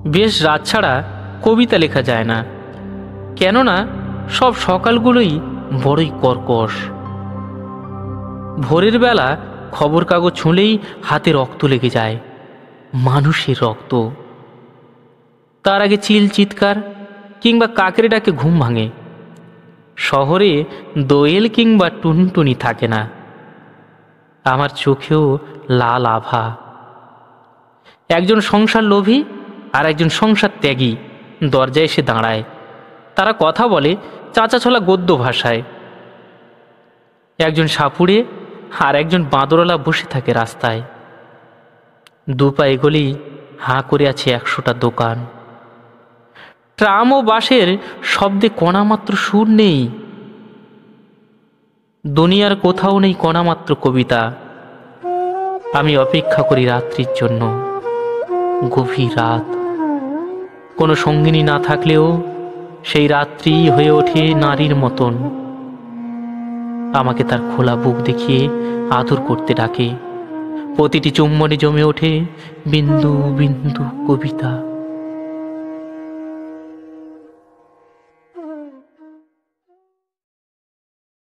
বেশ রাত ছাড়া কবিতা লেখা যায় না, কেননা সব সকালগুলোই বড়ই কর্কশ। ভোরের বেলা খবর কাগজ ছুঁলেই হাতে রক্ত লেগে যায়, মানুষের রক্ত। তার আগে চিল চিৎকার কিংবা কাকের ডাকে ঘুম ভাঙে। শহরে দোয়েল কিংবা টুনটুনি থাকে না। আমার চোখেও লাল আভা। একজন সংসার লোভী আর একজন সংসার ত্যাগী দরজায় এসে দাঁড়ায়। তারা কথা বলে চাঁচাছোলা গদ্য ভাষায়। একজন সাপুড়ে আর একজন বাঁদরওয়ালা বসে থাকে রাস্তায়। দুপা এগোলেই হাঁ করে আছে 100টা দোকান। ট্রাম ও বাসের শব্দে কণামাত্র সুর নেই। দুনিয়ার কোথাও নেই কণামাত্র কবিতা। আমি অপেক্ষা করি রাত্রির জন্য। গভীর রাত, কোনো সঙ্গিনী না থাকলেও সেই রাত্রি হয়ে ওঠে নারীর মতন। আমাকে তার খোলা বুক দেখিয়ে আদর করতে ডাকে। প্রতিটি চুম্বনে জমে ওঠে বিন্দু বিন্দু কবিতা।